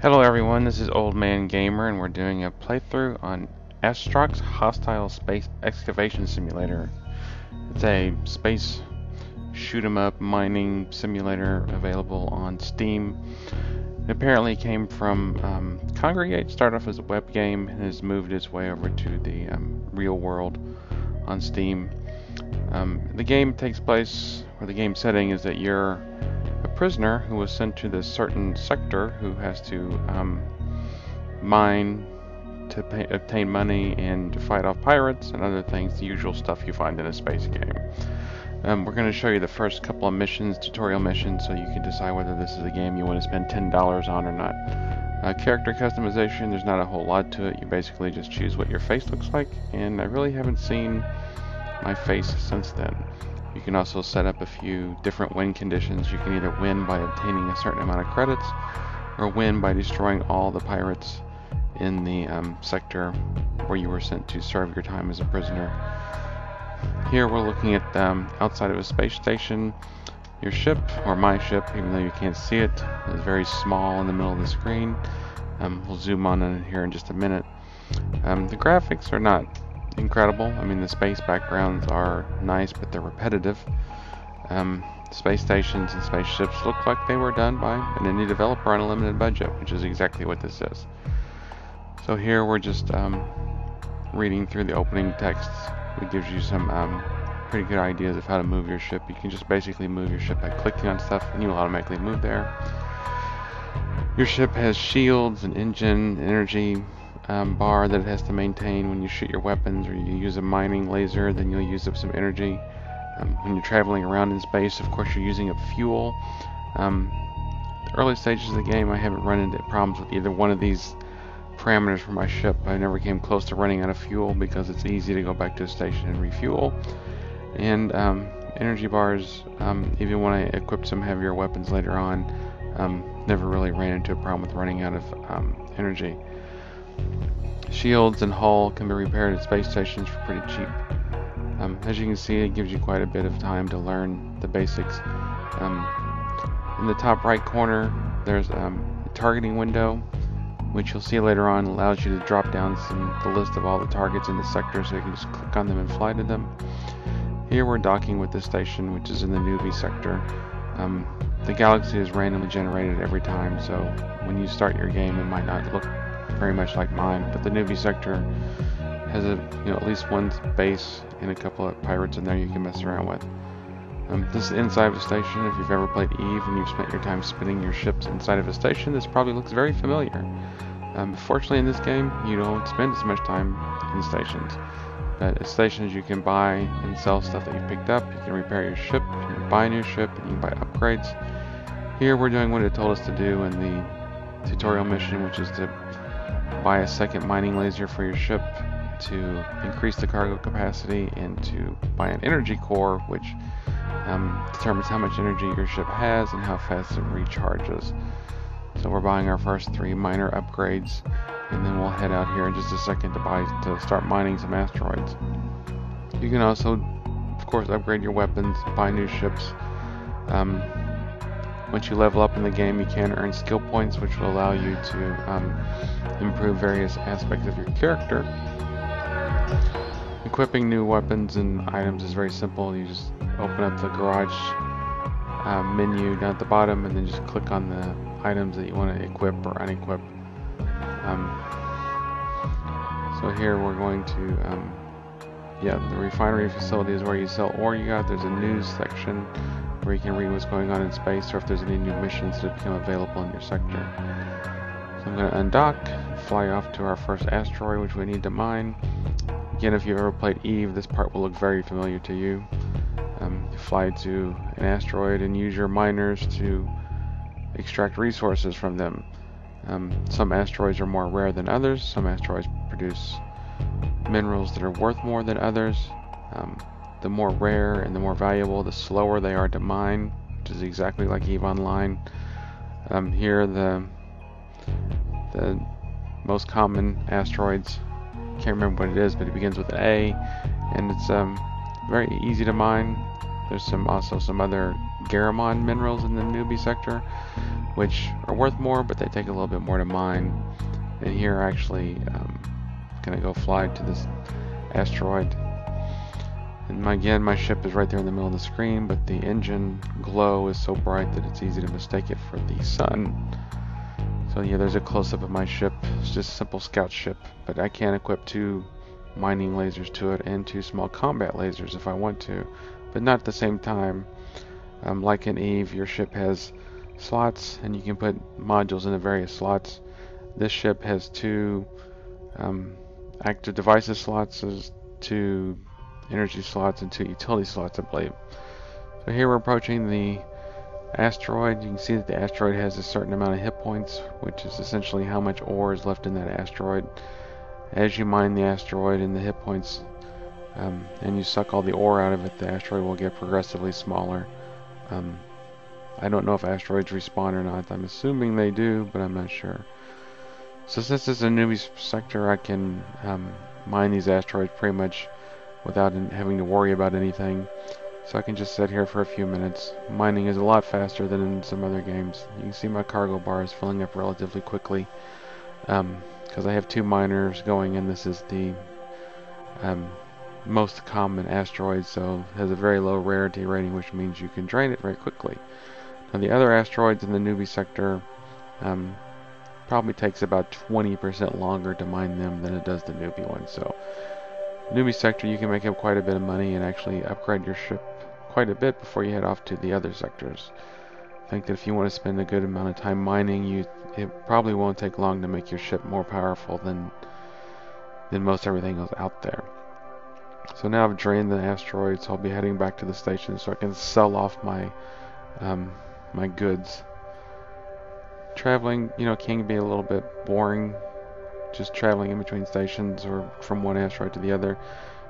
Hello everyone, this is Old Man Gamer and we're doing a playthrough on Astrox Hostile Space Excavation Simulator. It's a space shoot-'em-up mining simulator available on Steam. It apparently came from Congregate, started off as a web game and has moved its way over to the real world on Steam. The game takes place, or the game setting is that you're a prisoner who was sent to this certain sector who has to mine to obtain money and to fight off pirates and other things, the usual stuff you find in a space game. We're going to show you the first couple of missions, tutorial missions, so you can decide whether this is a game you want to spend $10 on or not. Character customization, there's not a whole lot to it. You basically just choose what your face looks like, and I really haven't seen my face since then. You can also set up a few different win conditions. You can either win by obtaining a certain amount of credits, or win by destroying all the pirates in the sector where you were sent to serve your time as a prisoner. Here we're looking at outside of a space station. Your ship, or my ship, even though you can't see it, is very small in the middle of the screen. We'll zoom on in here in just a minute. The graphics are not incredible. I mean, the space backgrounds are nice, but they're repetitive. Space stations and spaceships look like they were done by an indie developer on a limited budget, which is exactly what this is. So here we're just reading through the opening texts. It gives you some pretty good ideas of how to move your ship. You can just basically move your ship by clicking on stuff and you will automatically move there. Your ship has shields, an engine, energy bar that it has to maintain when you shoot your weapons, or you use a mining laser, then you'll use up some energy. When you're traveling around in space, of course, you're using up fuel. The early stages of the game, I haven't run into problems with either one of these parameters for my ship. I never came close to running out of fuel because it's easy to go back to a station and refuel. And energy bars, even when I equipped some heavier weapons later on, never really ran into a problem with running out of energy. Shields and hull can be repaired at space stations for pretty cheap. As you can see, it gives you quite a bit of time to learn the basics. In the top right corner, there's a targeting window, which you'll see later on allows you to drop down the list of all the targets in the sector, so you can just click on them and fly to them. Here we're docking with the station, which is in the Newbie sector. The galaxy is randomly generated every time, so when you start your game, it might not look very much like mine, but the Newbie sector has at least one base and a couple of pirates in there you can mess around with. This is inside of a station. If you've ever played Eve and you've spent your time spinning your ships inside of a station, this probably looks very familiar. Fortunately, in this game, you don't spend as much time in stations. But at stations, you can buy and sell stuff that you've picked up. You can repair your ship, you can buy a new ship, and you can buy upgrades. Here, we're doing what it told us to do in the tutorial mission, which is to buy a second mining laser for your ship to increase the cargo capacity, and to buy an energy core, which determines how much energy your ship has and how fast it recharges. So we're buying our first 3 minor upgrades, and then we'll head out here in just a second to start mining some asteroids. You can also, of course, upgrade your weapons, buy new ships. Once you level up in the game, you can earn skill points, which will allow you to improve various aspects of your character. Equipping new weapons and items is very simple. You just open up the garage menu down at the bottom, and then just click on the items that you want to equip or unequip. So here we're going to, the refinery facility is where you sell ore you got. There's a news section where you can read what's going on in space, or if there's any new missions that become available in your sector. So I'm going to undock, fly off to our first asteroid, which we need to mine. Again, if you've ever played Eve, this part will look very familiar to you. You fly to an asteroid and use your miners to extract resources from them. Some asteroids are more rare than others. Some asteroids produce minerals that are worth more than others. The more rare and the more valuable, the slower they are to mine, which is exactly like EVE Online. Here, the most common asteroids, can't remember what it is, but it begins with A, and it's very easy to mine. There's also some other Garamond minerals in the Newbie sector, which are worth more, but they take a little bit more to mine. And here actually gonna go fly to this asteroid. And again, my ship is right there in the middle of the screen, but the engine glow is so bright that it's easy to mistake it for the sun. So yeah, there's a close-up of my ship. It's just a simple scout ship, but I can equip 2 mining lasers to it and 2 small combat lasers if I want to, but not at the same time. Like in Eve, your ship has slots, and you can put modules into various slots. This ship has 2 active devices slots, 2 energy slots, and 2 utility slots, I believe. So here we're approaching the asteroid. You can see that the asteroid has a certain amount of hit points, which is essentially how much ore is left in that asteroid. As you mine the asteroid and the hit points, and you suck all the ore out of it, the asteroid will get progressively smaller. I don't know if asteroids respawn or not. I'm assuming they do, but I'm not sure. So since it's a Newbie sector, I can mine these asteroids pretty much without having to worry about anything. So I can just sit here for a few minutes. Mining is a lot faster than in some other games. You can see my cargo bar is filling up relatively quickly because I have 2 miners going, and this is the most common asteroid, so it has a very low rarity rating, which means you can drain it very quickly. Now the other asteroids in the Newbie sector probably takes about 20% longer to mine them than it does the Newbie one. So Newbie sector, you can make up quite a bit of money and actually upgrade your ship quite a bit before you head off to the other sectors. I think that if you want to spend a good amount of time mining, it probably won't take long to make your ship more powerful than most everything else out there. So now I've drained the asteroid, so I'll be heading back to the station so I can sell off my my goods. Traveling, can be a little bit boring, just traveling in between stations or from one asteroid to the other.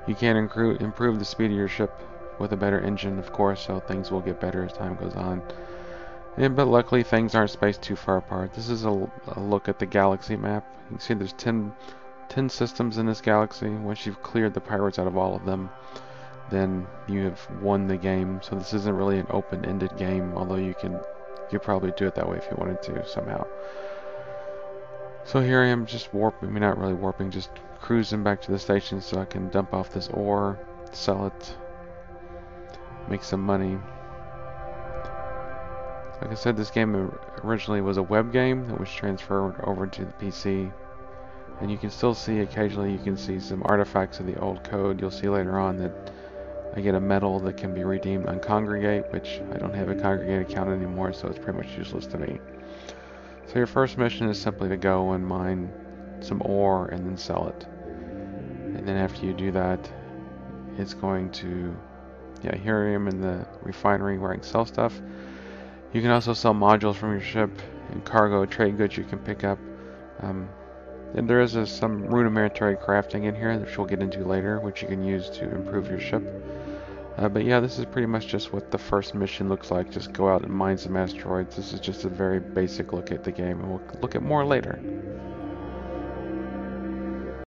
You can improve the speed of your ship with a better engine, of course, so things will get better as time goes on. But luckily, things aren't spaced too far apart. This is a look at the galaxy map. You can see there's 10 systems in this galaxy. Once you've cleared the pirates out of all of them, then you have won the game. So this isn't really an open-ended game, although you could probably do it that way if you wanted to somehow. So here I am, just not really warping, just cruising back to the station so I can dump off this ore, sell it, make some money. Like I said, this game originally was a web game that was transferred over to the PC. And you can still see, occasionally you can see some artifacts of the old code. You'll see later on that I get a medal that can be redeemed on Congregate, which I don't have a Congregate account anymore, so it's pretty much useless to me. So your first mission is simply to go and mine some ore and then sell it. And then after you do that, it's going to, here I am in the refinery where I can sell stuff. You can also sell modules from your ship and cargo, trade goods you can pick up. And there is some rudimentary crafting in here, which we'll get into later, which you can use to improve your ship. But yeah, this is pretty much just what the first mission looks like. Just go out and mine some asteroids. This is just a very basic look at the game, and we'll look at more later.